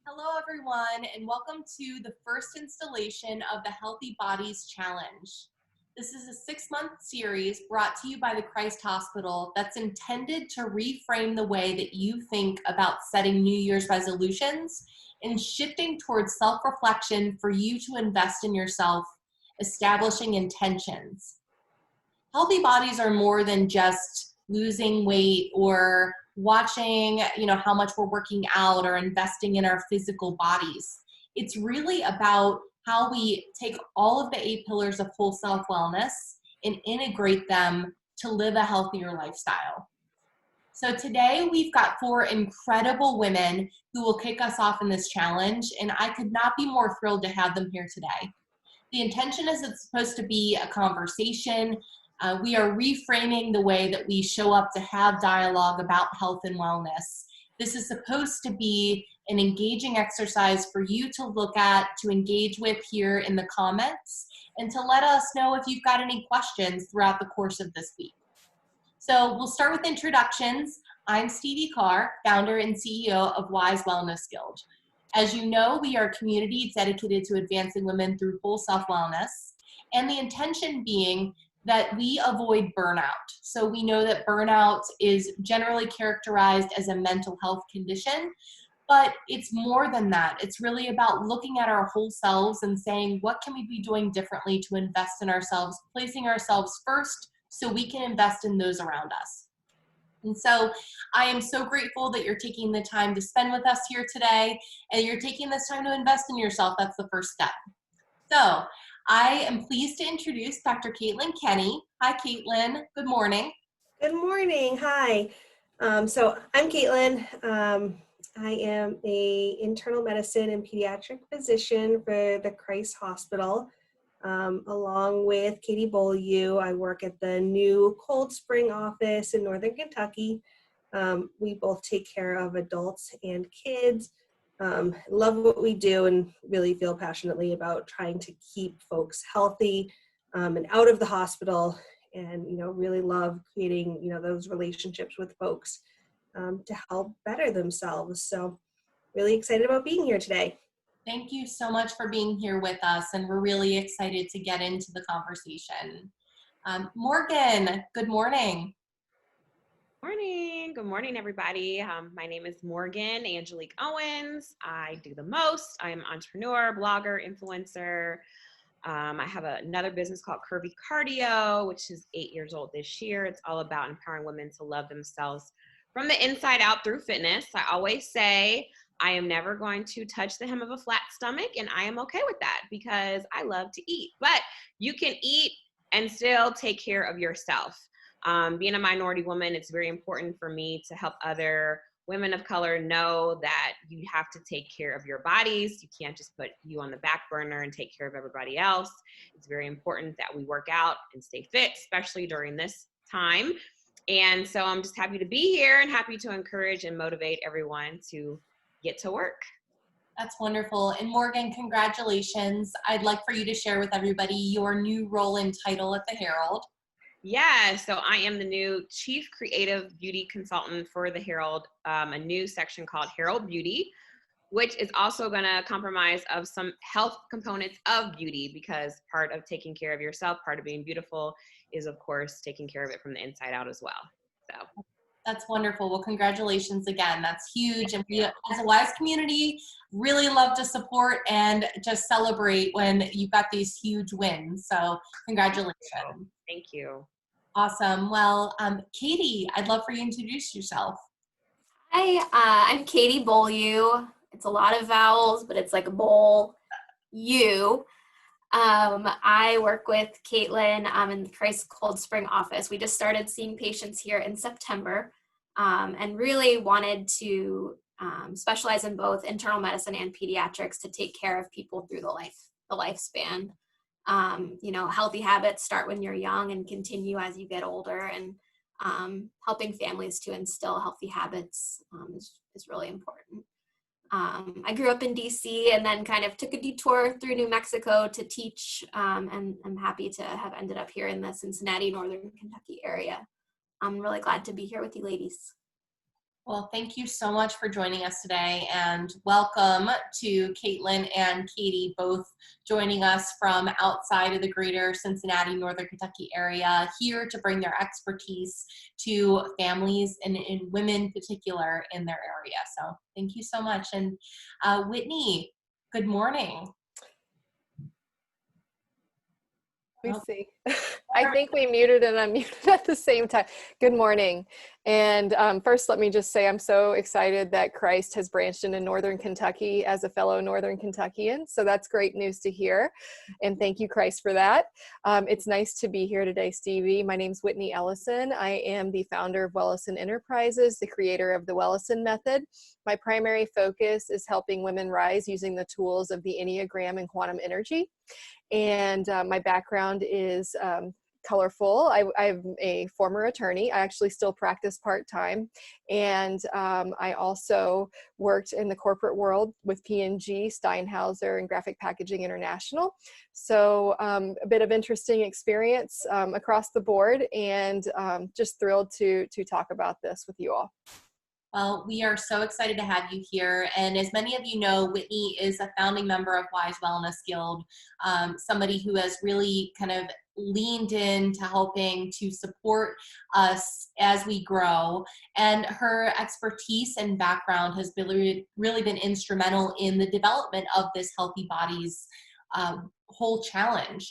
Hello, everyone, and welcome to the first installation of the Healthy Bodies Challenge. This is a 6-month series brought to you by the Christ Hospital that's intended to reframe the way that you think about setting New Year's resolutions and shifting towards self-reflection for you to invest in yourself, establishing intentions. Healthy bodies are more than just losing weight or watching, how much we're working out or investing in our physical bodies. It's really about how we take all of the 8 pillars of whole self wellness and integrate them to live a healthier lifestyle. So today we've got 4 incredible women who will kick us off in this challenge, and I could not be more thrilled to have them here today. The intention is it's supposed to be a conversation. We are reframing the way that we show up to have dialogue about health and wellness. This is supposed to be an engaging exercise for you to look at, to engage with here in the comments, and to let us know if you've got any questions throughout the course of this week. So we'll start with introductions. I'm Stevie Carr, founder and CEO of Wise Wellness Guild. As you know, we are a community dedicated to advancing women through whole self-wellness, and the intention being that we avoid burnout. So we know that burnout is generally characterized as a mental health condition, but it's more than that. It's really about looking at our whole selves and saying, what can we be doing differently to invest in ourselves, placing ourselves first so we can invest in those around us. And so I am so grateful that you're taking the time to spend with us here today, and you're taking this time to invest in yourself. That's the first step. So I am pleased to introduce Dr. Caitlin Kenny. Hi, Caitlin. Good morning. Good morning. Hi. So I'm Caitlin. I am a internal medicine and pediatric physician for the Christ Hospital. Along with Katie Bolyw, I work at the new Cold Spring office in Northern Kentucky. We both take care of adults and kids. Love what we do and really feel passionately about trying to keep folks healthy and out of the hospital, and really love creating those relationships with folks to help better themselves. So really excited about being here today. Thank you so much for being here with us, and we're really excited to get into the conversation. Morgan, good morning. Morning. Good morning, everybody. My name is Morgan Angelique Owens. I do the most. I'm an entrepreneur, blogger, influencer. I have another business called Curvy Cardio, which is 8 years old this year. It's all about empowering women to love themselves from the inside out through fitness. I always say I am never going to touch the hem of a flat stomach, and I am okay with that because I love to eat. But you can eat and still take care of yourself. Being a minority woman, it's very important for me to help other women of color know that you have to take care of your bodies. You can't just put you on the back burner and take care of everybody else. It's very important that we work out and stay fit, especially during this time. And so I'm just happy to be here and happy to encourage and motivate everyone to get to work. That's wonderful. And Morgan, congratulations. I'd like for you to share with everybody your new role and title at the Herald. Yeah, so I am the new Chief Creative Beauty Consultant for the Herald, a new section called Herald Beauty, which is also going to compromise of some health components of beauty, because part of taking care of yourself, part of being beautiful is, of course, taking care of it from the inside out as well. So that's wonderful. Well, congratulations again. That's huge. And we, as a Wise community, really love to support and just celebrate when you've got these huge wins. So congratulations. Thank you. Awesome. Well, Katie, I'd love for you to introduce yourself. Hi, I'm Katie Bolyw. It's a lot of vowels, but it's like a bowl. You. I work with Caitlin in the Christ Cold Spring office. We just started seeing patients here in September and really wanted to specialize in both internal medicine and pediatrics to take care of people through the lifespan. Healthy habits start when you're young and continue as you get older, and helping families to instill healthy habits is really important. I grew up in DC and then kind of took a detour through New Mexico to teach, and I'm happy to have ended up here in the Cincinnati, Northern Kentucky area. I'm really glad to be here with you ladies. Well, thank you so much for joining us today, and welcome to Caitlin and Katie, both joining us from outside of the greater Cincinnati, Northern Kentucky area, here to bring their expertise to families and women in particular in their area. So thank you so much. And Whitney, good morning. Let me see. I think we muted and unmuted at the same time. Good morning. And first, let me just say I'm so excited that Christ has branched into Northern Kentucky as a fellow Northern Kentuckian. So that's great news to hear. And thank you, Christ, for that. It's nice to be here today, Stevie. My name's Whitney Ellison. I am the founder of Ellison Enterprises, the creator of the Ellison Method. My primary focus is helping women rise using the tools of the Enneagram and quantum energy. And my background is colorful. I'm a former attorney. I actually still practice part-time. And I also worked in the corporate world with P&G, Steinhauser, and Graphic Packaging International. So a bit of interesting experience across the board, and just thrilled to talk about this with you all. Well, we are so excited to have you here. And as many of you know, Whitney is a founding member of Wise Wellness Guild, somebody who has really kind of leaned into helping to support us as we grow. And her expertise and background has really been instrumental in the development of this Healthy Bodies whole challenge.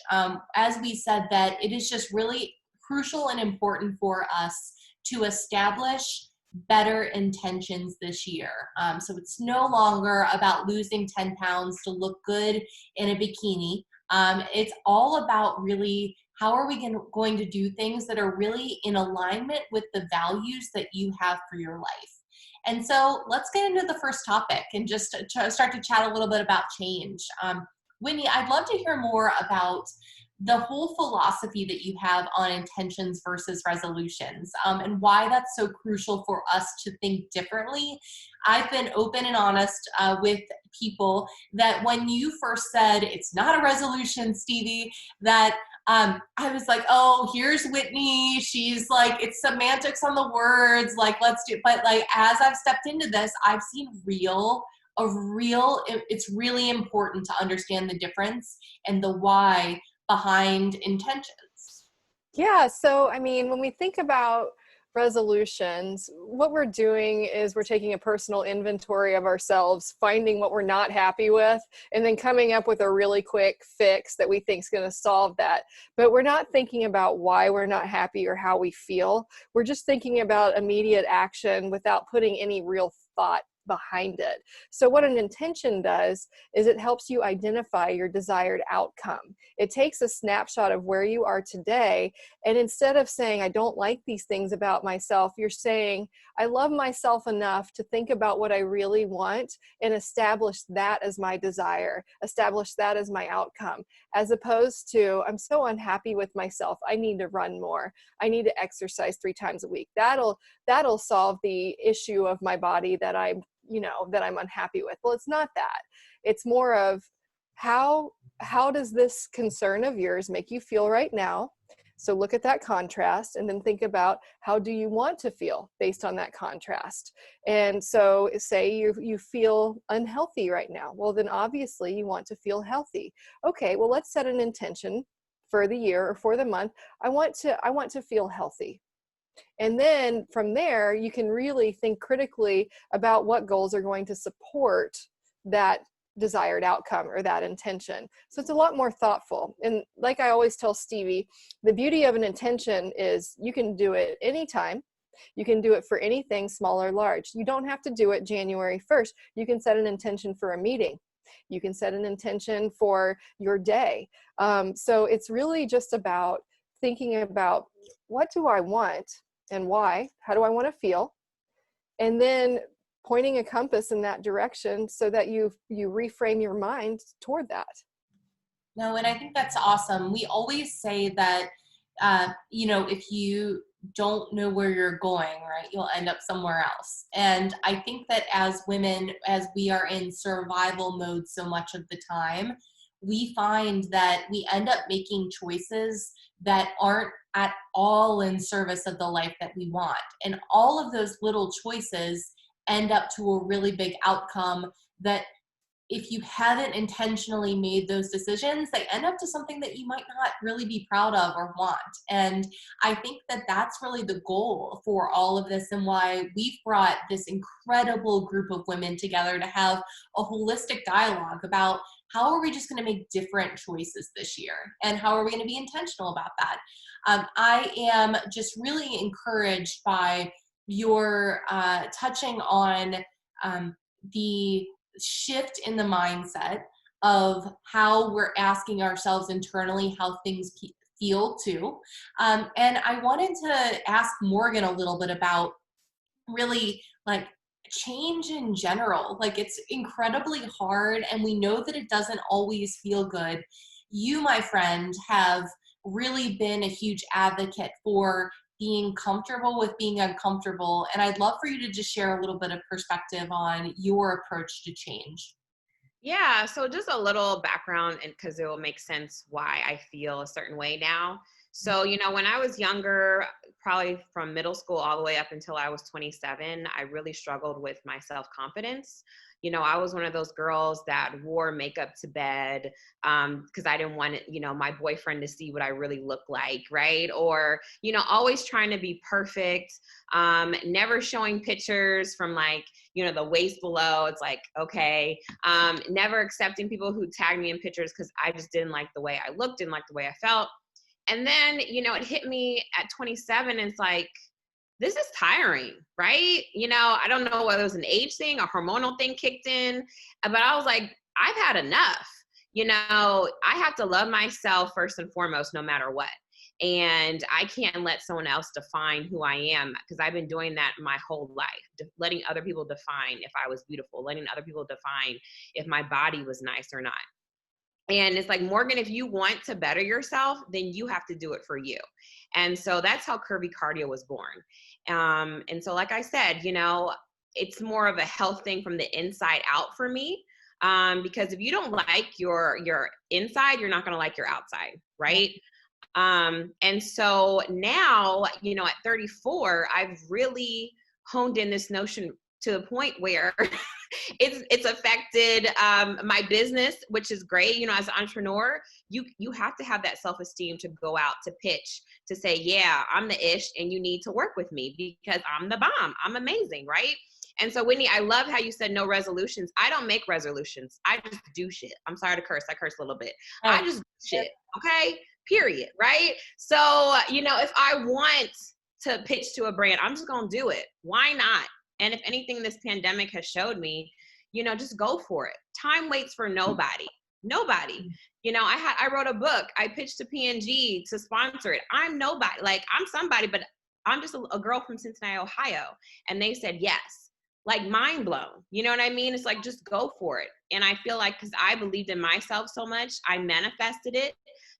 As we said, that it is just really crucial and important for us to establish better intentions this year. So it's no longer about losing 10 pounds to look good in a bikini. It's all about really how are we going to do things that are really in alignment with the values that you have for your life. And so let's get into the first topic and just start to chat a little bit about change. Whitney, I'd love to hear more about the whole philosophy that you have on intentions versus resolutions, and why that's so crucial for us to think differently. I've been open and honest with people that when you first said it's not a resolution, Stevie, that I was like, oh, here's Whitney. She's like, it's semantics on the words. Like, let's do it. But like, as I've stepped into this, I've seen it's really important to understand the difference and the why behind intentions. Yeah, so I mean, when we think about resolutions, what we're doing is we're taking a personal inventory of ourselves, finding what we're not happy with, and then coming up with a really quick fix that we think is going to solve that. But we're not thinking about why we're not happy or how we feel. We're just thinking about immediate action without putting any real thought behind it. So what an intention does is it helps you identify your desired outcome. It takes a snapshot of where you are today, and instead of saying, I don't like these things about myself, you're saying, I love myself enough to think about what I really want and establish that as my desire, establish that as my outcome, as opposed to, I'm so unhappy with myself, I need to run more, I need to exercise 3 times a week. That'll solve the issue of my body that I'm unhappy with. Well, it's not that. It's more of how does this concern of yours make you feel right now? So look at that contrast and then think about how do you want to feel based on that contrast. And so say you feel unhealthy right now. Well, then obviously you want to feel healthy. Okay, well, let's set an intention for the year or for the month. I want to feel healthy. And then from there, you can really think critically about what goals are going to support that desired outcome or that intention. So it's a lot more thoughtful. And like I always tell Stevie, the beauty of an intention is you can do it anytime. You can do it for anything, small or large. You don't have to do it January 1st. You can set an intention for a meeting. You can set an intention for your day. So it's really just about thinking about what do I want and why? How do I want to feel? And then pointing a compass in that direction so that you reframe your mind toward that. No, and I think that's awesome. We always say that, if you don't know where you're going, right, you'll end up somewhere else. And I think that as women, as we are in survival mode so much of the time, we find that we end up making choices that aren't at all in service of the life that we want. And all of those little choices end up to a really big outcome that if you haven't intentionally made those decisions, they end up to something that you might not really be proud of or want. And I think that that's really the goal for all of this, and why we've brought this incredible group of women together to have a holistic dialogue about how are we just going to make different choices this year, and how are we going to be intentional about that. I am just really encouraged by your touching on the shift in the mindset of how we're asking ourselves internally how things feel too. And I wanted to ask Morgan a little bit about really like change in general. Like, it's incredibly hard, and we know that it doesn't always feel good. You, my friend, have really been a huge advocate for being comfortable with being uncomfortable. And I'd love for you to just share a little bit of perspective on your approach to change. Yeah, so just a little background, and because it will make sense why I feel a certain way now. So, when I was younger, probably from middle school all the way up until I was 27, I really struggled with my self-confidence. I was one of those girls that wore makeup to bed because I didn't want my boyfriend to see what I really look like, right? Or, always trying to be perfect, never showing pictures from the waist below. It's like, okay, never accepting people who tagged me in pictures because I just didn't like the way I looked, didn't like the way I felt. And then, it hit me at 27, and it's like, this is tiring, right? I don't know whether it was an age thing, a hormonal thing kicked in, but I was like, I've had enough. I have to love myself first and foremost, no matter what. And I can't let someone else define who I am, because I've been doing that my whole life, letting other people define if I was beautiful, letting other people define if my body was nice or not. And it's like, Morgan, if you want to better yourself, then you have to do it for you. And so that's how Curvy Cardio was born. And so, like I said, it's more of a health thing from the inside out for me. Because if you don't like your inside, you're not going to like your outside, right? And so now, at 34, I've really honed in this notion to the point where it's affected my business, which is great. As an entrepreneur, you have to have that self-esteem to go out to pitch, to say, yeah, I'm the ish and you need to work with me because I'm the bomb. I'm amazing, right? And so, Whitney, I love how you said no resolutions. I don't make resolutions. I just do shit. I'm sorry to curse. I curse a little bit. I just do shit. Okay? Period. Right? So, if I want to pitch to a brand, I'm just going to do it. Why not? And if anything, this pandemic has showed me, just go for it. Time waits for nobody. Nobody. I wrote a book. I pitched to P&G to sponsor it. I'm nobody. Like, I'm somebody, but I'm just a girl from Cincinnati, Ohio. And they said yes. Like, mind blown. You know what I mean? It's like, just go for it. And I feel like, because I believed in myself so much, I manifested it,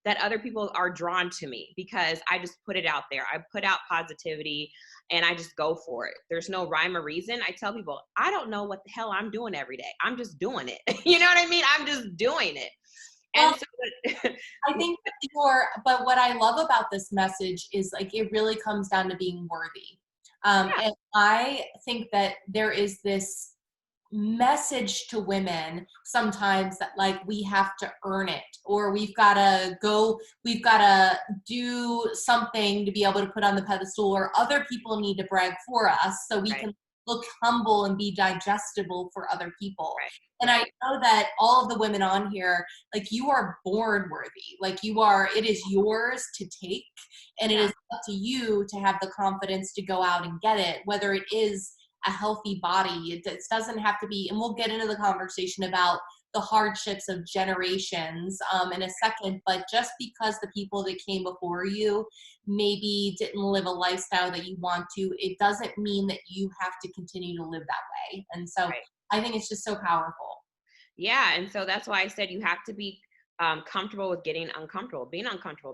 that other people are drawn to me because I just put it out there. I put out positivity and I just go for it. There's no rhyme or reason. I tell people, I don't know what the hell I'm doing every day. I'm just doing it. You know what I mean? I'm just doing it. And so I think but what I love about this message is, like, it really comes down to being worthy. And I think that there is this message to women sometimes that, like, we have to earn it, or we've got to do something to be able to put on the pedestal, or other people need to brag for us so we can look humble and be digestible for other people. And I know that all of the women on here, like, you are born worthy. Like, it is yours to take, and it is up to you to have the confidence to go out and get it, whether it is a healthy body. It doesn't have to be, and we'll get into the conversation about the hardships of generations in a second, but just because the people that came before you maybe didn't live a lifestyle that you want to, it doesn't mean that you have to continue to live that way. And so I think it's just so powerful. Yeah, and so that's why I said you have to be comfortable with being uncomfortable,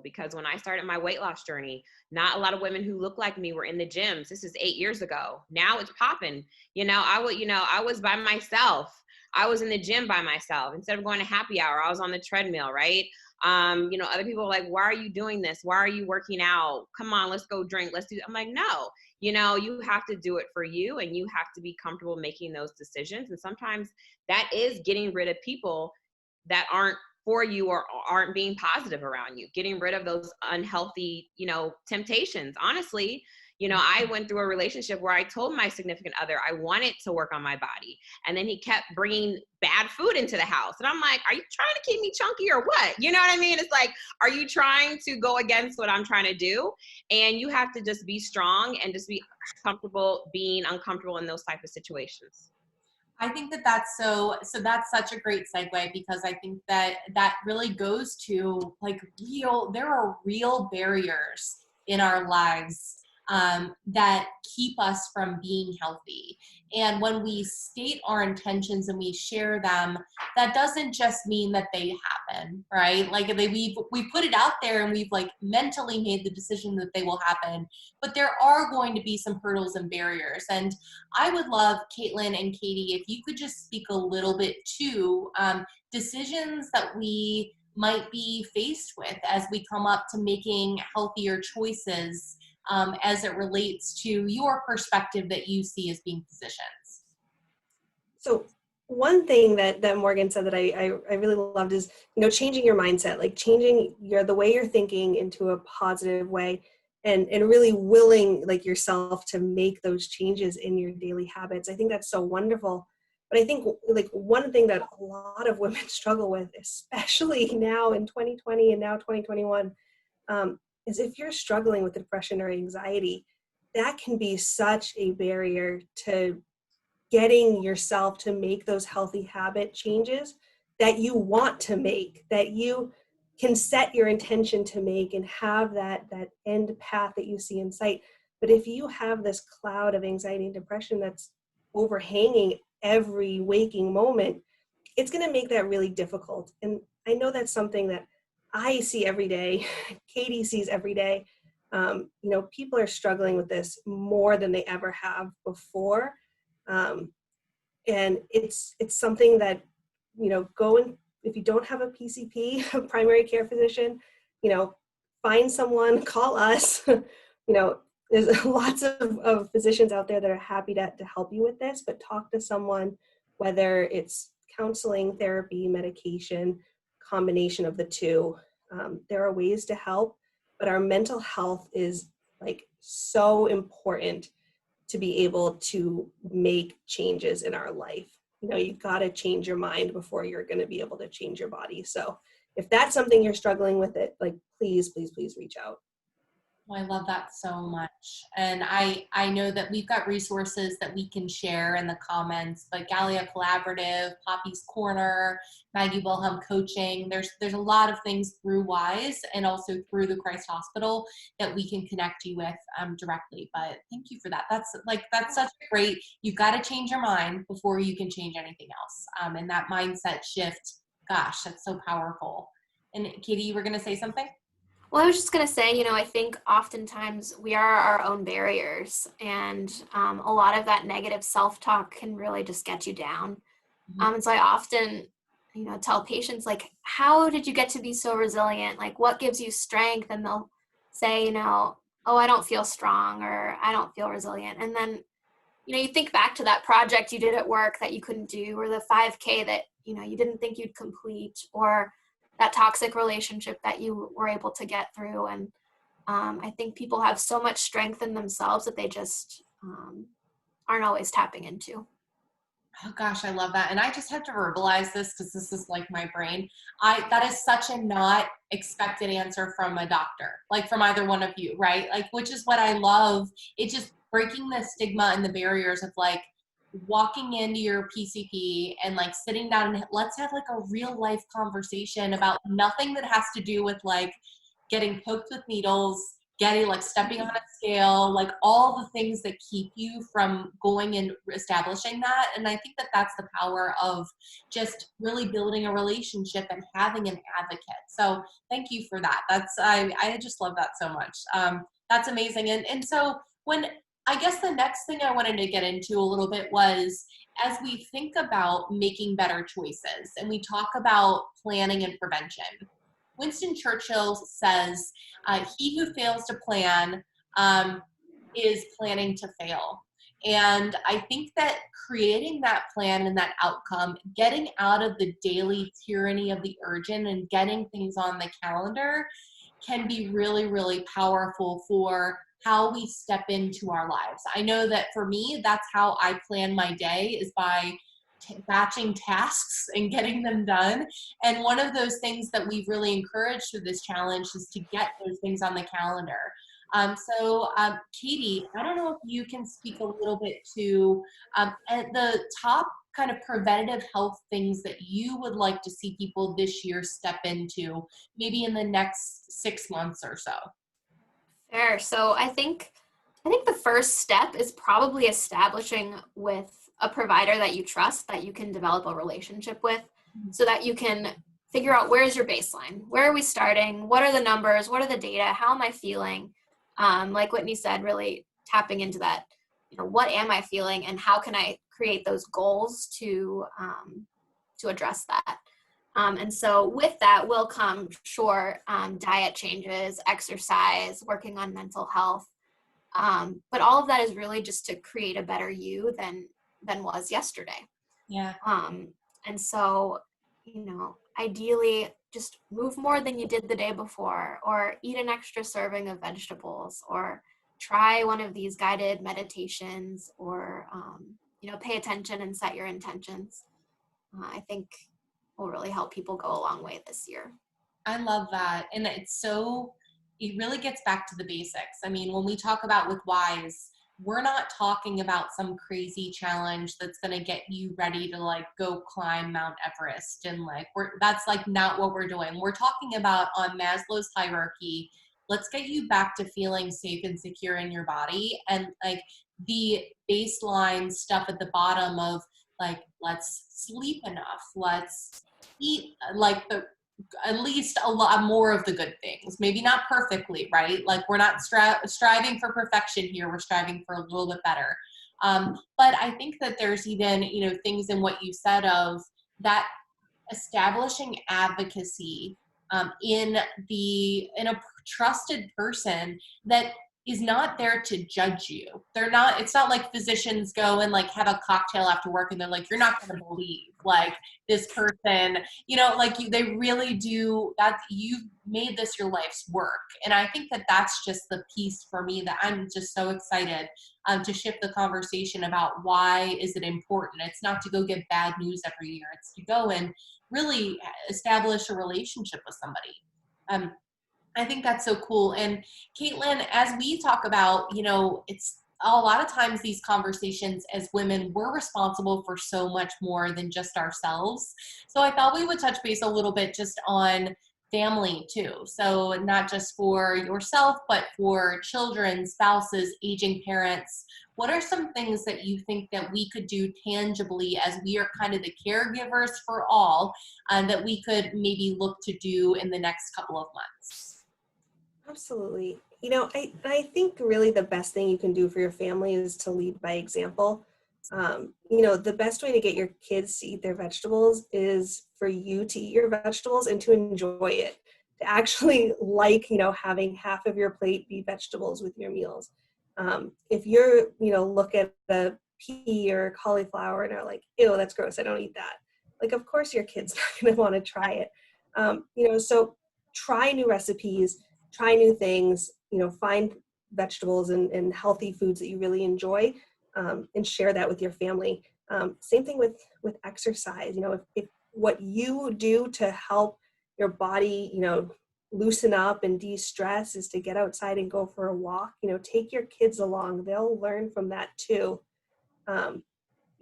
because when I started my weight loss journey, not a lot of women who look like me were in the gyms. This is 8 years ago. Now it's popping. I was by myself. I was in the gym by myself. Instead of going to happy hour, I was on the treadmill, right? Other people are like, why are you doing this? Why are you working out? Come on, let's go drink. Let's do. I'm like, no, you have to do it for you, and you have to be comfortable making those decisions. And sometimes that is getting rid of people that aren't for you or aren't being positive around you, getting rid of those unhealthy, temptations. Honestly, I went through a relationship where I told my significant other I wanted to work on my body. And then he kept bringing bad food into the house. And I'm like, are you trying to keep me chunky or what? You know what I mean? It's like, are you trying to go against what I'm trying to do? And you have to just be strong and just be comfortable being uncomfortable in those type of situations. I think that's that's such a great segue, because I think that really goes to there are real barriers in our lives that keep us from being healthy. And when we state our intentions and we share them, that doesn't just mean that they happen, right? We put it out there and we've mentally made the decision that they will happen, but there are going to be some hurdles and barriers. And I would love, Caitlin and Katie, if you could just speak a little bit to decisions that we might be faced with as we come up to making healthier choices, as it relates to your perspective that you see as being physicians. So one thing that Morgan said that I really loved is, changing your mindset, changing the way you're thinking into a positive way, and really willing yourself to make those changes in your daily habits. I think that's so wonderful. But I think one thing that a lot of women struggle with, especially now in 2020 and now 2021, is if you're struggling with depression or anxiety, that can be such a barrier to getting yourself to make those healthy habit changes that you want to make, that you can set your intention to make and have that end path that you see in sight. But if you have this cloud of anxiety and depression that's overhanging every waking moment, it's going to make that really difficult. And I know that's something that I see every day, Katie sees every day. People are struggling with this more than they ever have before. And it's something that, if you don't have a PCP, a primary care physician, find someone, call us. There's lots of physicians out there that are happy to help you with this, but talk to someone, whether it's counseling, therapy, medication, combination of the two. There are ways to help, but our mental health is so important to be able to make changes in our life. You've got to change your mind before you're going to be able to change your body. So if that's something you're struggling with, please reach out. I love that so much. And I know that we've got resources that we can share in the comments, but Gallia Collaborative, Poppy's Corner, Maggie Wilhelm Coaching, there's a lot of things through WISE and also through the Christ Hospital that we can connect you with directly. But thank you for that. That's such a great, you've got to change your mind before you can change anything else. And that mindset shift, gosh, that's so powerful. And Katie, you were going to say something? Well, I was just going to say, I think oftentimes we are our own barriers, and a lot of that negative self-talk can really just get you down. Mm-hmm. And so I often, tell patients, how did you get to be so resilient? What gives you strength? And they'll say, oh, I don't feel strong, or I don't feel resilient. And then, you think back to that project you did at work that you couldn't do, or the 5K that, you didn't think you'd complete, or that toxic relationship that you were able to get through. And I think people have so much strength in themselves that they just aren't always tapping into. Oh gosh, I love that. And I just have to verbalize this because this is my brain. That is such a not expected answer from a doctor, from either one of you, right? Which is what I love. It's just breaking the stigma and the barriers of walking into your PCP and sitting down and let's have a real life conversation about nothing that has to do with getting poked with needles, getting stepping on a scale, all the things that keep you from going and establishing that. And I think that that's the power of just really building a relationship and having an advocate. So thank you for that. I just love that so much. That's amazing. And so I guess the next thing I wanted to get into a little bit was, as we think about making better choices and we talk about planning and prevention, Winston Churchill says, he who fails to plan is planning to fail. And I think that creating that plan and that outcome, getting out of the daily tyranny of the urgent and getting things on the calendar can be really, really powerful for how we step into our lives. I know that for me, that's how I plan my day, is by batching tasks and getting them done. And one of those things that we've really encouraged through this challenge is to get those things on the calendar. Katie, I don't know if you can speak a little bit to at the top kind of preventative health things that you would like to see people this year step into, maybe in the next 6 months or so. Sure. So I think the first step is probably establishing with a provider that you trust, that you can develop a relationship with, so that you can figure out where is your baseline, where are we starting, what are the numbers, what are the data, how am I feeling? Like Whitney said, really tapping into that, what am I feeling and how can I create those goals to address that. And so with that will come, diet changes, exercise, working on mental health. But all of that is really just to create a better you than was yesterday. Yeah. And so, ideally just move more than you did the day before, or eat an extra serving of vegetables, or try one of these guided meditations, or, pay attention and set your intentions. I think will really help people go a long way this year. I love that. And it really gets back to the basics. I mean, when we talk about with whys, we're not talking about some crazy challenge that's going to get you ready to go climb Mount Everest. And that's not what we're doing. We're talking about on Maslow's hierarchy, let's get you back to feeling safe and secure in your body. And the baseline stuff at the bottom of let's sleep enough, let's eat at least a lot more of the good things, maybe not perfectly, right? We're not striving for perfection here. We're striving for a little bit better. But I think that there's even, things in what you said of that establishing advocacy in a trusted person that is not there to judge you. It's not like physicians go and have a cocktail after work and they're like, you're not going to believe this person, they really do that. You've made this your life's work. And I think that that's just the piece for me that I'm just so excited to shift the conversation about why is it important. It's not to go get bad news every year. It's to go and really establish a relationship with somebody. I think that's so cool. And Caitlin, as we talk about, it's a lot of times these conversations as women, we're responsible for so much more than just ourselves. So I thought we would touch base a little bit just on family too. So not just for yourself, but for children, spouses, aging parents. What are some things that you think that we could do tangibly as we are kind of the caregivers for all, that we could maybe look to do in the next couple of months? Absolutely. I think really the best thing you can do for your family is to lead by example. The best way to get your kids to eat their vegetables is for you to eat your vegetables and to enjoy it, to actually having half of your plate be vegetables with your meals. If you're, look at the pea or cauliflower and are like, ew, that's gross, I don't eat that. Of course your kid's not going to want to try it. So try new recipes, try new things, find vegetables and healthy foods that you really enjoy, and share that with your family. Same thing with exercise. If what you do to help your body, loosen up and de-stress is to get outside and go for a walk, take your kids along. They'll learn from that too. And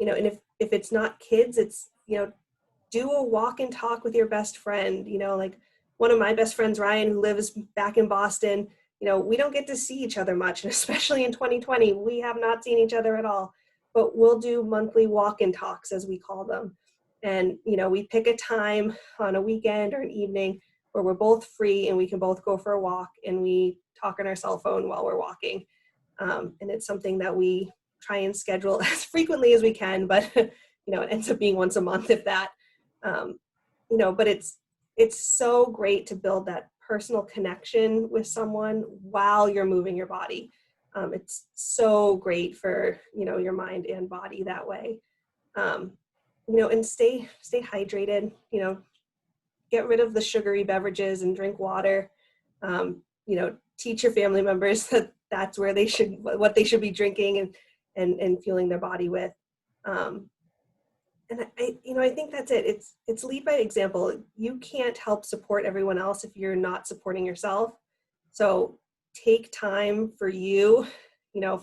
if it's not kids, it's, do a walk and talk with your best friend. One of my best friends, Ryan, who lives back in Boston, we don't get to see each other much, and especially in 2020, we have not seen each other at all, but we'll do monthly walk and talks, as we call them. And, we pick a time on a weekend or an evening where we're both free and we can both go for a walk, and we talk on our cell phone while we're walking. And it's something that we try and schedule as frequently as we can, but, it ends up being once a month, if that. But it's so great to build that personal connection with someone while you're moving your body. It's so great for, your mind and body that way. And stay hydrated, get rid of the sugary beverages and drink water. Teach your family members that that's where what they should be drinking and fueling their body with. And I think that's it. It's lead by example. You can't help support everyone else if you're not supporting yourself. So take time for you,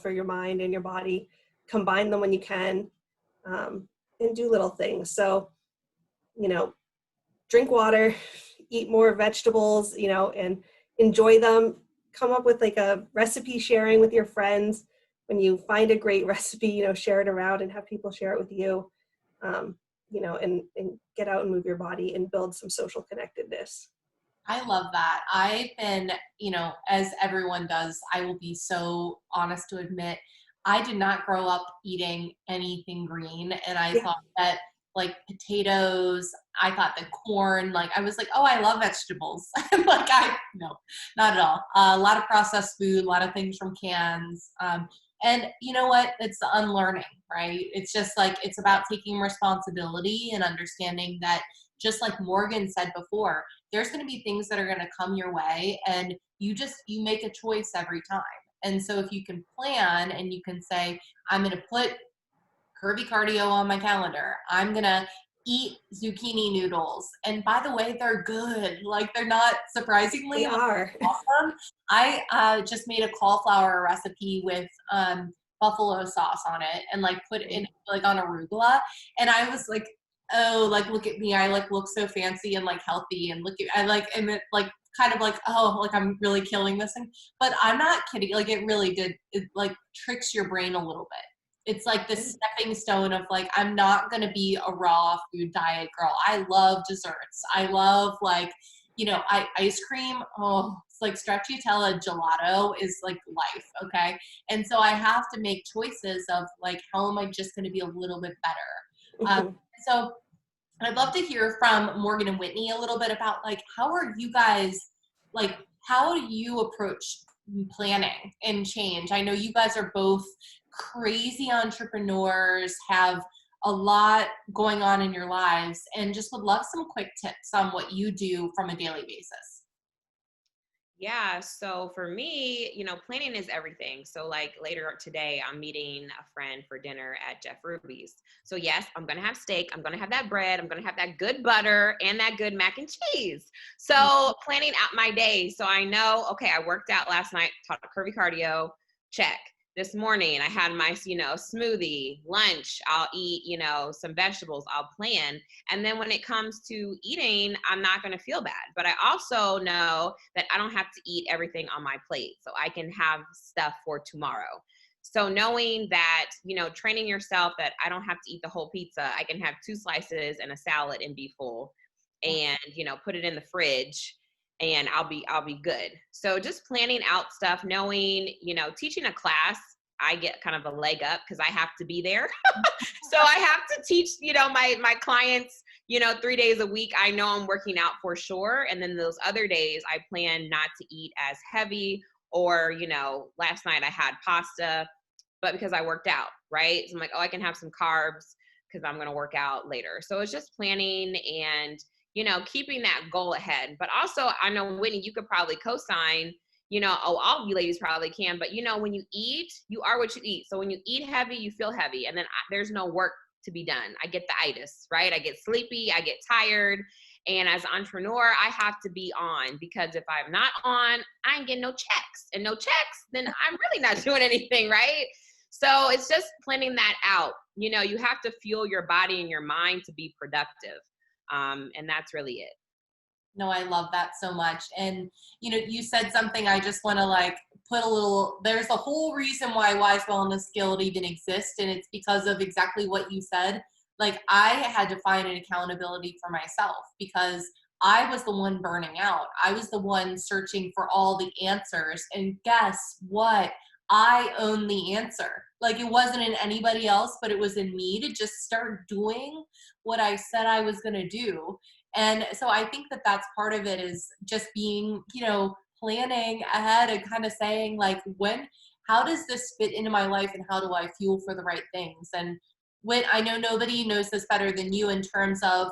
for your mind and your body, combine them when you can, and do little things. So, drink water, eat more vegetables, and enjoy them. Come up with like a recipe sharing with your friends. When you find a great recipe, share it around and have people share it with you. And get out and move your body and build some social connectedness. I love that. I've been, as everyone does, I will be so honest to admit, I did not grow up eating anything green. And I thought that like potatoes, I thought that corn, like I was like, oh, I love vegetables. Like no, not at all. A lot of processed food, a lot of things from cans. And you know what? It's the unlearning, right? It's just like, it's about taking responsibility and understanding that, just like Morgan said before, there's going to be things that are going to come your way, and you make a choice every time. And so if you can plan and you can say, I'm going to put curvy cardio on my calendar, I'm going to eat zucchini noodles. And by the way, they're good. Like, they're not, surprisingly, They are awesome. I just made a cauliflower recipe with buffalo sauce on it, and like put it in like on arugula. And I was like, oh, like, look at me. I like look so fancy and like healthy, and and it like kind of like, oh, like I'm really killing this thing. But I'm not kidding. Like, it really did. It like tricks your brain a little bit. It's like this stepping stone of like, I'm not going to be a raw food diet girl. I love desserts. I love like, ice cream. Oh, it's like stracciatella gelato is like life. Okay. And so I have to make choices of like, how am I just going to be a little bit better? So I'd love to hear from Morgan and Whitney a little bit about like, how are you guys, like, how do you approach planning and change? I know you guys are both crazy entrepreneurs, have a lot going on in your lives, and just would love some quick tips on what you do from a daily basis. Yeah. So for me, planning is everything. So like later today, I'm meeting a friend for dinner at Jeff Ruby's. So yes, I'm going to have steak. I'm going to have that bread. I'm going to have that good butter and that good mac and cheese. So planning out my day. So I know, okay, I worked out last night, taught curvy cardio, check. This morning I had my, smoothie, lunch, I'll eat, some vegetables, I'll plan. And then when it comes to eating, I'm not going to feel bad. But I also know that I don't have to eat everything on my plate. So I can have stuff for tomorrow. So knowing that, training yourself that I don't have to eat the whole pizza, I can have 2 slices and a salad and be full, and, put it in the fridge, and I'll be good. So just planning out stuff, knowing, teaching a class, I get kind of a leg up because I have to be there. So I have to teach, my clients, 3 days a week. I know I'm working out for sure. And then those other days I plan not to eat as heavy, or, last night I had pasta, but because I worked out, right? So I'm like, oh, I can have some carbs because I'm going to work out later. So it's just planning and, keeping that goal ahead. But also, I know, Whitney, you could probably co-sign, all you ladies probably can, but when you eat, you are what you eat. So when you eat heavy, you feel heavy, and then there's no work to be done. I get the itis, right? I get sleepy, I get tired. And as an entrepreneur, I have to be on, because if I'm not on, I ain't getting no checks, and no checks, then I'm really not doing anything, right? So it's just planning that out. You have to fuel your body and your mind to be productive. And that's really it. No, I love that so much. And, you said something, I just want to like put a little, there's a whole reason why Wise Wellness Guild even exists. And it's because of exactly what you said. Like, I had to find an accountability for myself, because I was the one burning out. I was the one searching for all the answers. And guess what? I own the answer. Like it wasn't in anybody else, but it was in me to just start doing what I said I was going to do. And so I think that that's part of it, is just being, planning ahead and kind of saying like, how does this fit into my life and how do I fuel for the right things? And I know nobody knows this better than you in terms of,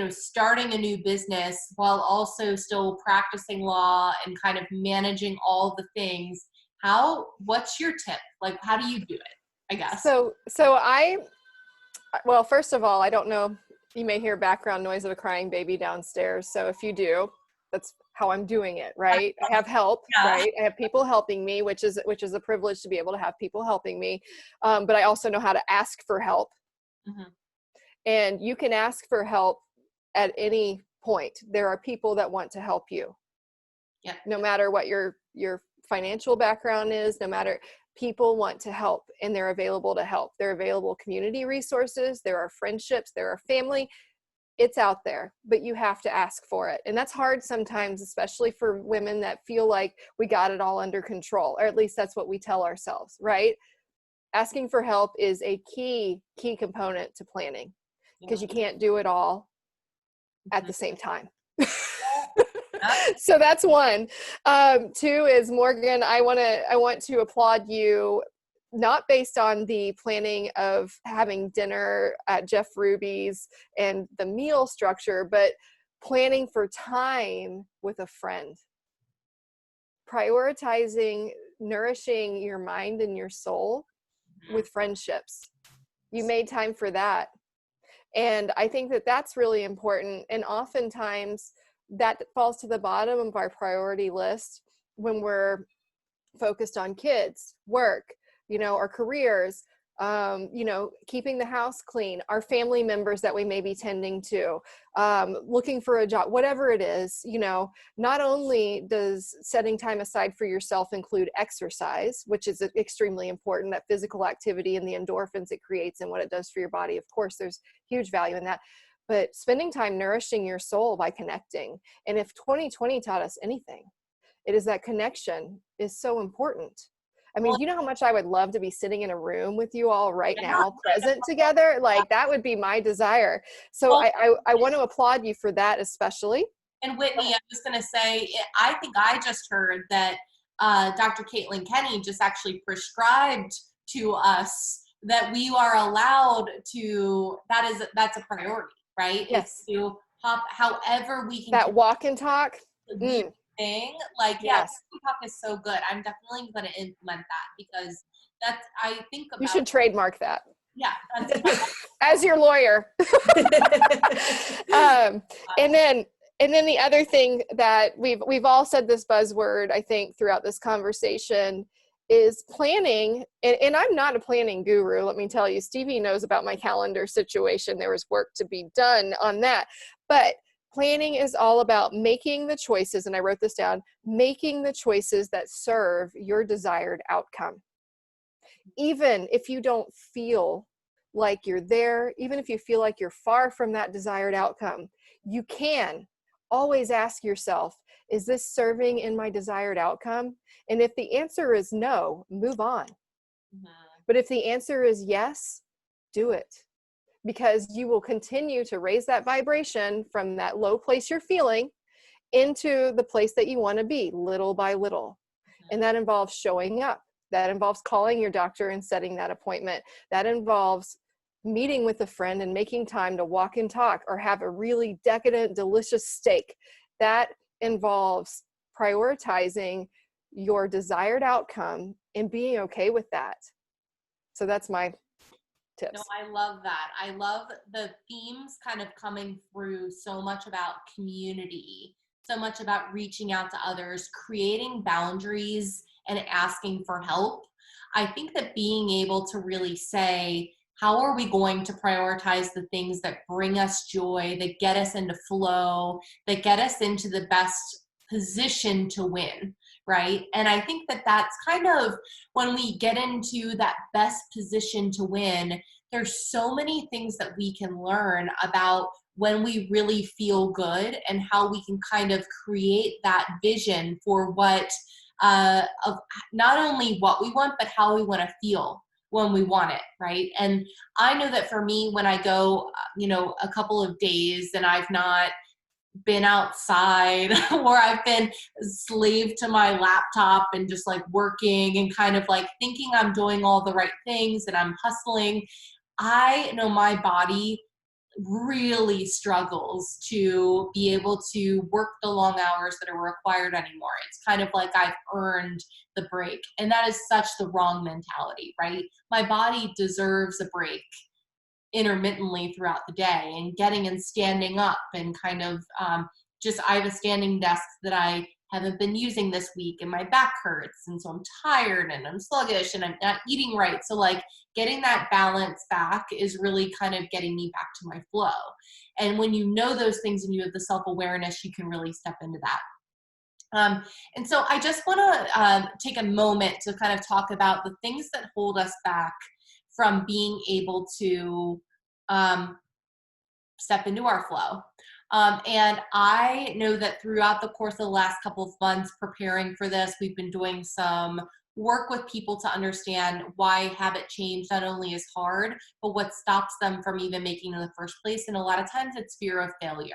starting a new business while also still practicing law and kind of managing all the things. What's your tip? Like, how do you do it, I guess? Well, first of all, I don't know, you may hear background noise of a crying baby downstairs. So if you do, that's how I'm doing it, right? I have help, right? I have people helping me, which is a privilege to be able to have people helping me. But I also know how to ask for help. Mm-hmm. And you can ask for help at any point. There are people that want to help you. Yeah. No matter what your financial background is, no matter, people want to help and they're available to help. There are available community resources. There are friendships. There are family. It's out there, but you have to ask for it. And that's hard sometimes, especially for women that feel like we got it all under control, or at least that's what we tell ourselves, right? Asking for help is a key component to planning, because you can't do it all at the same time. So that's one. Two is, Morgan, I want to applaud you, not based on the planning of having dinner at Jeff Ruby's and the meal structure, but planning for time with a friend. Prioritizing nourishing your mind and your soul with friendships. You made time for that. And I think that that's really important. And oftentimes that falls to the bottom of our priority list when we're focused on kids, work, our careers, keeping the house clean, our family members that we may be tending to, looking for a job, whatever it is. Not only does setting time aside for yourself include exercise, which is extremely important, that physical activity and the endorphins it creates and what it does for your body. Of course, there's huge value in that. But spending time nourishing your soul by connecting. And if 2020 taught us anything, it is that connection is so important. I mean, you know how much I would love to be sitting in a room with you all right now, present together? Like, that would be my desire. So I want to applaud you for that, especially. And Whitney, I was going to say, I think I just heard that Dr. Caitlin Kenny just actually prescribed to us that we are allowed to, that's a priority, right? Yes. To hop however we can. That walk and talk. Thing, like, yes. Talk is so good. I'm definitely going to implement that, because I think about, you should trademark that. Yeah. As your lawyer. And then the other thing that we've all said this buzzword, I think, throughout this conversation, is planning. And I'm not a planning guru. Let me tell you, Stevie knows about my calendar situation. There was work to be done on that. But planning is all about making the choices, and I wrote this down, making the choices that serve your desired outcome. Even if you don't feel like you're there, even if you feel like you're far from that desired outcome, you can always ask yourself, is this serving in my desired outcome? And if the answer is no, move on. Mm-hmm. But if the answer is yes, do it. Because you will continue to raise that vibration from that low place you're feeling into the place that you want to be, little by little. And that involves showing up. That involves calling your doctor and setting that appointment. That involves meeting with a friend and making time to walk and talk, or have a really decadent, delicious steak. That involves prioritizing your desired outcome and being okay with that. So that's my tips. No, I love that. I love the themes kind of coming through so much about community, so much about reaching out to others, creating boundaries, and asking for help. I think that being able to really say, how are we going to prioritize the things that bring us joy, that get us into flow, that get us into the best position to win, right? And I think that that's kind of when we get into that best position to win, there's so many things that we can learn about when we really feel good and how we can kind of create that vision for what, of not only what we want, but how we want to feel when we want it, right? And I know that for me, when I go, a couple of days and I've not been outside or I've been slave to my laptop and just like working and kind of like thinking I'm doing all the right things and I'm hustling, I know my body really struggles to be able to work the long hours that are required anymore. It's kind of like I've earned the break. And that is such the wrong mentality, right? My body deserves a break intermittently throughout the day, and getting and standing up and kind of I have a standing desk that I haven't been using this week and my back hurts. And so I'm tired and I'm sluggish and I'm not eating right. So like getting that balance back is really kind of getting me back to my flow. And when you know those things and you have the self-awareness, you can really step into that. And so I just want to take a moment to kind of talk about the things that hold us back from being able to step into our flow. And I know that throughout the course of the last couple of months preparing for this, we've been doing some work with people to understand why habit change not only is hard, but what stops them from even making it in the first place. And a lot of times it's fear of failure.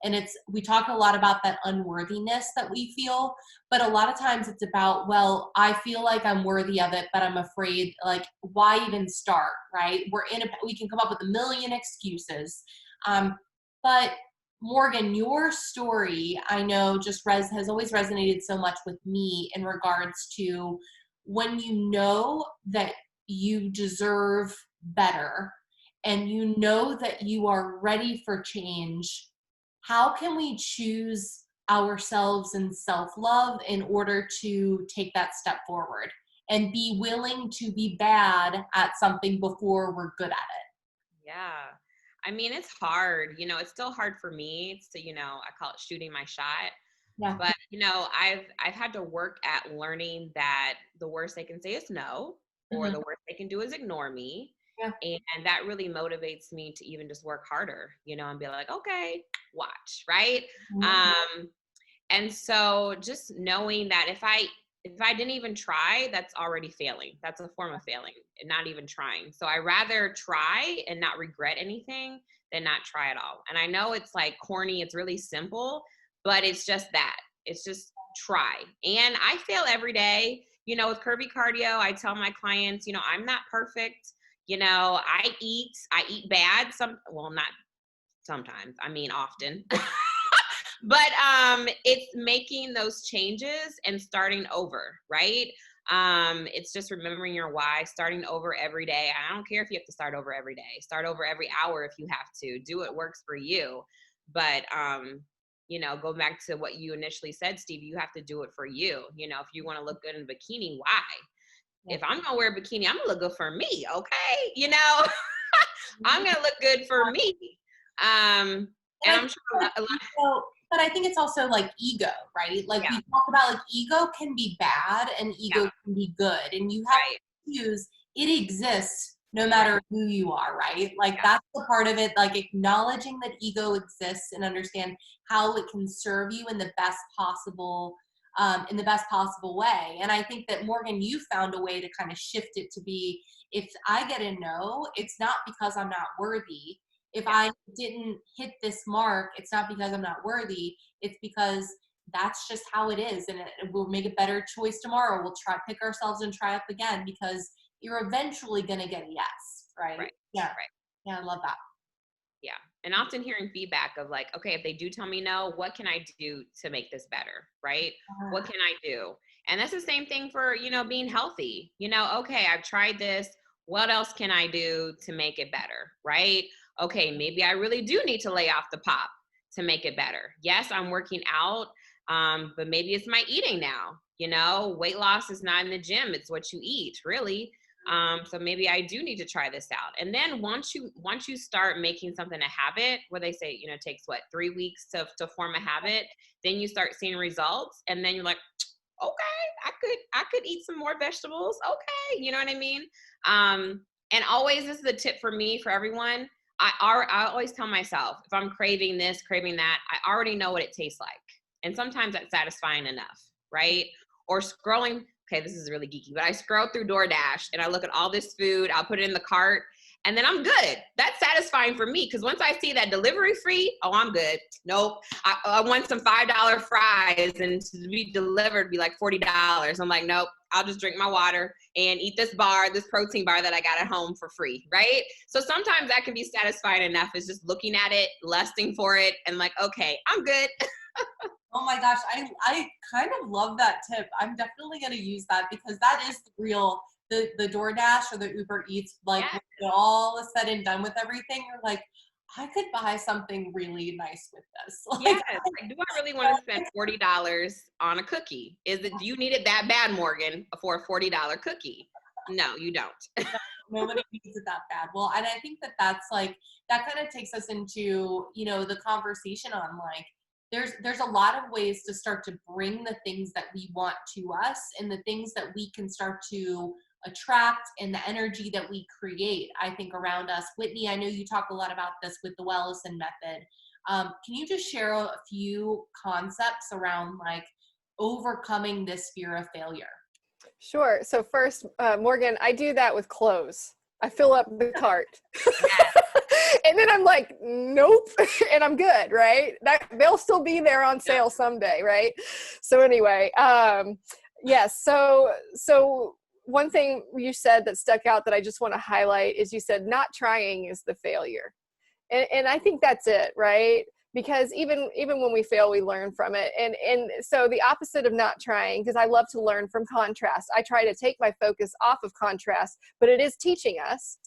And we talk a lot about that unworthiness that we feel, but a lot of times it's about, well, I feel like I'm worthy of it, but I'm afraid, like, why even start, right? We can come up with a million excuses. But Morgan, your story, I know has always resonated so much with me in regards to when you know that you deserve better and you know that you are ready for change. How can we choose ourselves in self-love in order to take that step forward and be willing to be bad at something before we're good at it? Yeah. I mean, it's hard, it's still hard for me to, I call it shooting my shot. Yeah. But, I've had to work at learning that the worst they can say is no, or the worst they can do is ignore me. Yeah. And that really motivates me to even just work harder, and be like, okay, watch, right? And so just knowing that if I didn't even try, that's already failing. That's a form of failing and not even trying. So I rather try and not regret anything than not try at all. And I know it's like corny, it's really simple, but it's just that. It's just try. And I fail every day. With Curvy Cardio, I tell my clients, I'm not perfect. I eat bad. Not sometimes, I mean often. But it's making those changes and starting over, right? It's just remembering your why, starting over every day. I don't care if you have to start over every day. Start over every hour if you have to. Do what works for you. But, go back to what you initially said, Steve, you have to do it for you. If you want to look good in a bikini, why? If I'm going to wear a bikini, I'm going to look good for me, okay? I'm going to look good for me. And I'm sure a lot. But I think it's also like ego, right? Like we talk about, like, ego can be bad and ego can be good. And you have to choose, it exists no matter who you are, right? Like that's the part of it, like acknowledging that ego exists and understand how it can serve you in the best possible way. And I think that, Morgan, you found a way to kind of shift it to be, if I get a no, it's not because I'm not worthy. If I didn't hit this mark, it's not because I'm not worthy. It's because that's just how it is. And we'll make a better choice tomorrow. We'll pick ourselves and try up again, because you're eventually going to get a yes, right? Yeah. Right. Yeah, I love that. Yeah. And often hearing feedback of like, okay, if they do tell me no, what can I do to make this better, right? What can I do? And that's the same thing for, being healthy. Okay, I've tried this. What else can I do to make it better, right? Okay, maybe I really do need to lay off the pop to make it better. Yes, I'm working out, but maybe it's my eating now. Weight loss is not in the gym. It's what you eat, really. So maybe I do need to try this out. And then once you start making something a habit, where they say, it takes 3 weeks to form a habit, then you start seeing results. And then you're like, okay, I could eat some more vegetables. Okay. You know what I mean? And always, this is a tip for me, for everyone. I always tell myself, if I'm craving this, craving that, I already know what it tastes like. And sometimes that's satisfying enough, right? Or scrolling okay, this is really geeky, but I scroll through DoorDash and I look at all this food, I'll put it in the cart, and then I'm good. That's satisfying for me, because once I see that delivery free, oh, I'm good. Nope. I want some $5 fries and to be delivered be like $40. I'm like, nope, I'll just drink my water and eat this protein bar that I got at home for free, right? So sometimes that can be satisfying enough, is just looking at it, lusting for it, and like, okay, I'm good. Oh my gosh, I kind of love that tip. I'm definitely going to use that, because that is real. The DoorDash or the Uber Eats, like Yeah. when all is said and done with everything, you're like, I could buy something really nice with this. Like, Yes. Like, do I really want to spend $40 on a cookie? Do you need it that bad, Morgan, for a $40 cookie? No, you don't. nobody needs it that bad. Well, and I think that's like, that kind of takes us into, the conversation on like, there's a lot of ways to start to bring the things that we want to us, and the things that we can start to attract, and the energy that we create, I think, around us. Whitney, I know you talk a lot about this with the Ellison method. Can you just share a few concepts around like overcoming this fear of failure? Sure. So first, Morgan, I do that with clothes. I fill up the cart. And then I'm like, nope, and I'm good, right? They'll still be there on sale someday, right? So anyway, yes. So one thing you said that stuck out that I just want to highlight is you said not trying is the failure, and I think that's it, right? Because even when we fail, we learn from it. And so the opposite of not trying, because I love to learn from contrast. I try to take my focus off of contrast, but it is teaching us.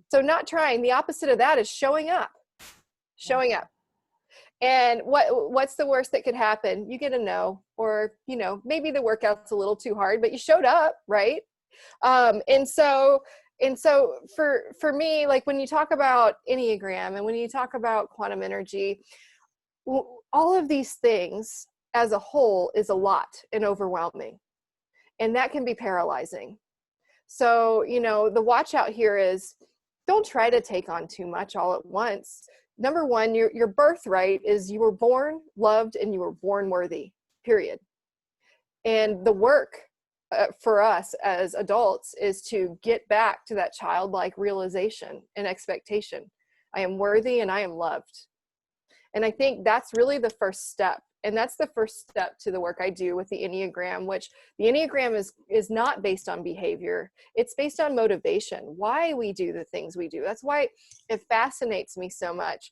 So not trying, the opposite of that is showing up. Showing up. And what's the worst that could happen? You get a no, or, maybe the workout's a little too hard, but you showed up, right? And so for me, like when you talk about Enneagram and when you talk about quantum energy, all of these things as a whole is a lot and overwhelming, and that can be paralyzing. So, the watch out here is, don't try to take on too much all at once. Number one, your birthright is you were born loved and you were born worthy, period. And the work for us as adults is to get back to that childlike realization and expectation. I am worthy and I am loved. And I think that's really the first step. And that's the first step to the work I do with the Enneagram, which the Enneagram is not based on behavior. It's based on motivation, why we do the things we do. That's why it fascinates me so much.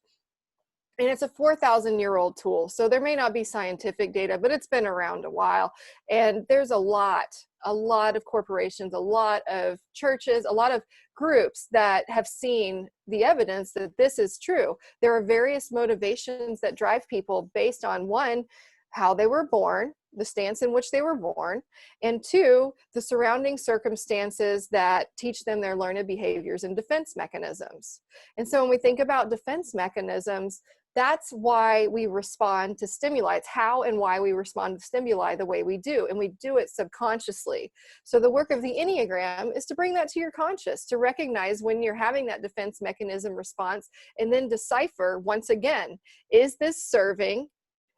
And it's a 4,000-year-old tool. So there may not be scientific data, but it's been around a while. And there's a lot of corporations, a lot of churches, a lot of groups that have seen the evidence that this is true. There are various motivations that drive people based on, one, how they were born, the stance in which they were born, and two, the surrounding circumstances that teach them their learned behaviors and defense mechanisms. And so when we think about defense mechanisms, that's why we respond to stimuli. It's how and why we respond to stimuli the way we do, and we do it subconsciously. So the work of the Enneagram is to bring that to your conscious, to recognize when you're having that defense mechanism response, and then decipher, once again, is this serving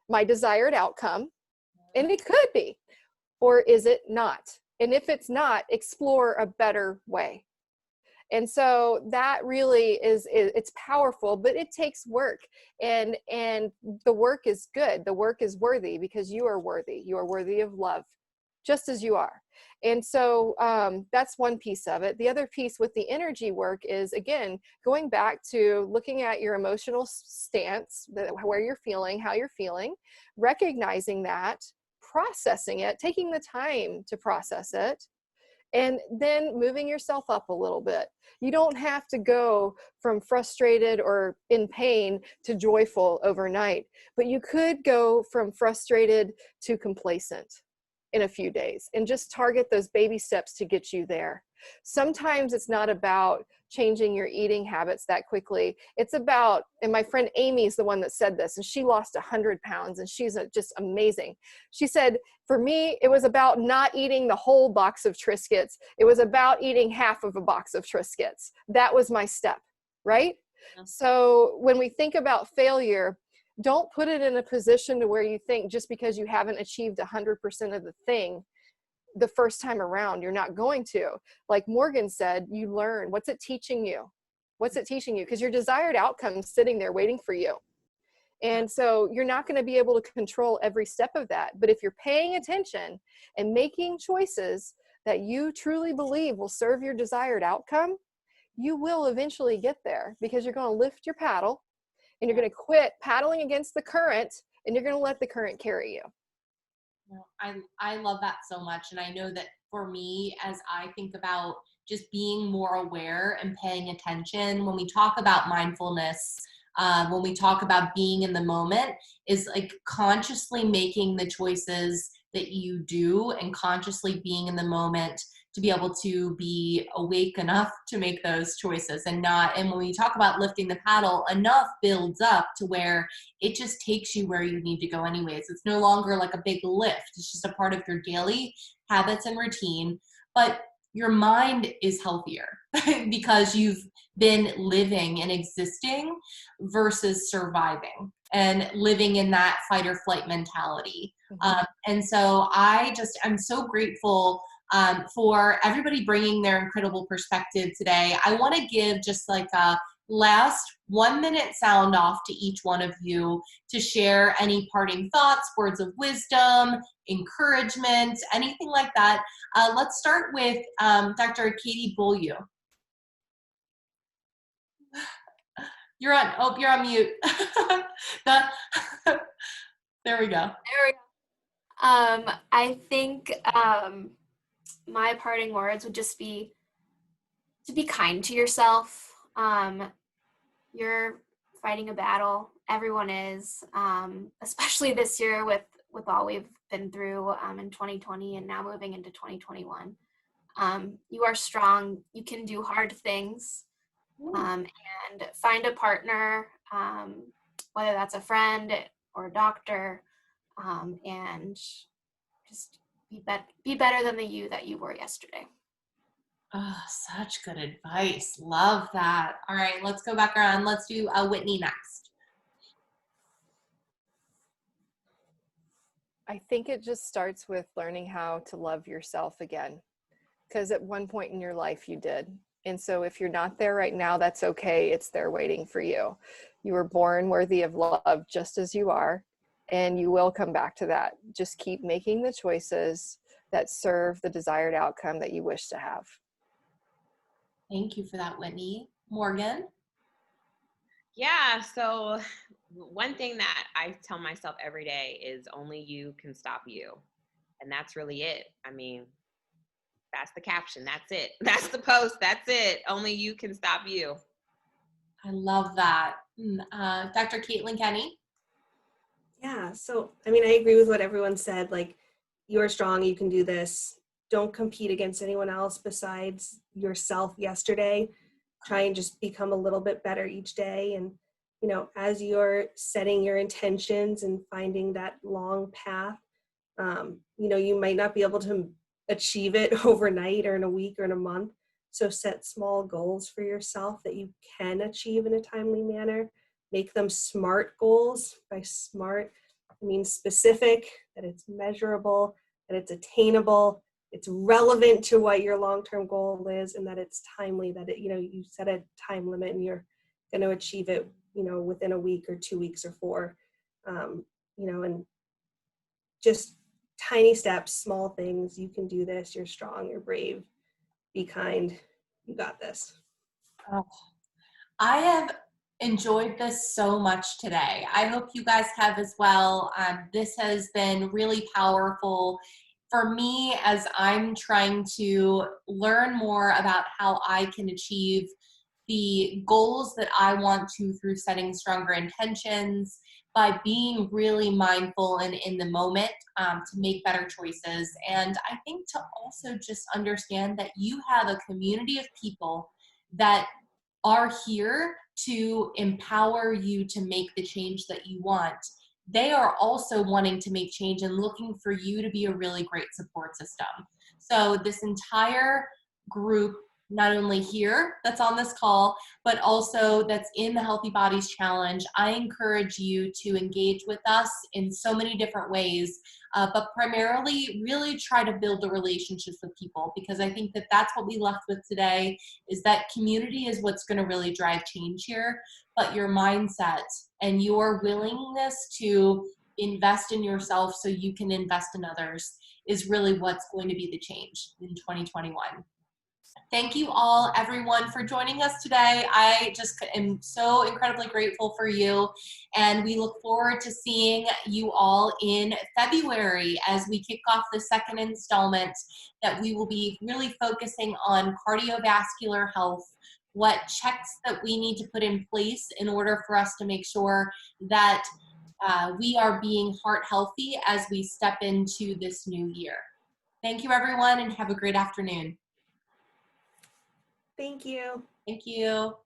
my desired outcome? And it could be, or is it not? And if it's not, explore a better way. And so that really it's powerful, but it takes work, and the work is good. The work is worthy, because you are worthy. You are worthy of love, just as you are. And so that's one piece of it. The other piece with the energy work is, again, going back to looking at your emotional stance, where you're feeling, how you're feeling, recognizing that, processing it, taking the time to process it, and then moving yourself up a little bit. You don't have to go from frustrated or in pain to joyful overnight, but you could go from frustrated to complacent in a few days, and just target those baby steps to get you there. Sometimes it's not about changing your eating habits that quickly. It's about, and my friend Amy is the one that said this, and she lost 100 pounds, and she's just amazing. She said, for me, it was about not eating the whole box of Triscuits. It was about eating half of a box of Triscuits. That was my step, right? Yeah. So when we think about failure, don't put it in a position to where you think just because you haven't achieved 100% of the thing, the first time around. You're not going to. Like Morgan said, you learn. What's it teaching you? What's it teaching you? Because your desired outcome is sitting there waiting for you. And so you're not going to be able to control every step of that. But if you're paying attention and making choices that you truly believe will serve your desired outcome, you will eventually get there, because you're going to lift your paddle and you're going to quit paddling against the current, and you're going to let the current carry you. I love that so much. And I know that for me, as I think about just being more aware and paying attention, when we talk about mindfulness, when we talk about being in the moment, is like consciously making the choices that you do and consciously being in the moment to be able to be awake enough to make those choices, and when we talk about lifting the paddle, enough builds up to where it just takes you where you need to go anyways. It's no longer like a big lift. It's just a part of your daily habits and routine, but your mind is healthier because you've been living and existing versus surviving and living in that fight or flight mentality. And so I'm so grateful for everybody bringing their incredible perspective today. I want to give just like a last 1 minute sound off to each one of you to share any parting thoughts, words of wisdom, encouragement, anything like that. Let's start with Dr. Katie Bolyw. You're on mute. There we go. I think my parting words would just be to be kind to yourself. You're fighting a battle. Everyone is, especially this year with all we've been through in 2020 and now moving into 2021. You are strong. You can do hard things. And find a partner, whether that's a friend or a doctor, and just be better than the you that you were yesterday. Oh, such good advice. Love that. All right, let's go back around. Let's do Whitney next. I think it just starts with learning how to love yourself again, because at one point in your life you did. And so if you're not there right now, that's okay. It's there waiting for you. You were born worthy of love just as you are, and you will come back to that. Just keep making the choices that serve the desired outcome that you wish to have. Thank you for that, Whitney. Morgan? Yeah, so one thing that I tell myself every day is only you can stop you. And that's really it. I mean, that's the caption. That's it. That's the post. That's it. Only you can stop you. I love that. Dr. Caitlin Kenny? Yeah, so I mean, I agree with what everyone said. Like, you are strong, you can do this. Don't compete against anyone else besides yourself yesterday. Try and just become a little bit better each day. And, you know, as you're setting your intentions and finding that long path, you know, you might not be able to achieve it overnight or in a week or in a month. So set small goals for yourself that you can achieve in a timely manner. Make them SMART goals. By SMART, I mean specific, that it's measurable, that it's attainable, it's relevant to what your long-term goal is, and that it's timely, that it, you know, you set a time limit and you're going to achieve it, you know, within a week or 2 weeks or 4, you know, and just tiny steps, small things. You can do this. You're strong. You're brave. Be kind. You got this. Oh, I have enjoyed this so much today. I hope you guys have as well. This has been really powerful for me as I'm trying to learn more about how I can achieve the goals that I want to through setting stronger intentions, by being really mindful and in the moment to make better choices. And I think to also just understand that you have a community of people that are here to empower you to make the change that you want. They are also wanting to make change and looking for you to be a really great support system. So this entire group not only here that's on this call, but also that's in the Healthy Bodies Challenge. I encourage you to engage with us in so many different ways, but primarily really try to build the relationships with people, because I think that that's what we left with today, is that community is what's going to really drive change here, but your mindset and your willingness to invest in yourself so you can invest in others is really what's going to be the change in 2021. Thank you all, everyone, for joining us today. I just am so incredibly grateful for you, and we look forward to seeing you all in February as we kick off the second installment that we will be really focusing on cardiovascular health, what checks that we need to put in place in order for us to make sure that we are being heart healthy as we step into this new year. Thank you, everyone, and have a great afternoon. Thank you. Thank you.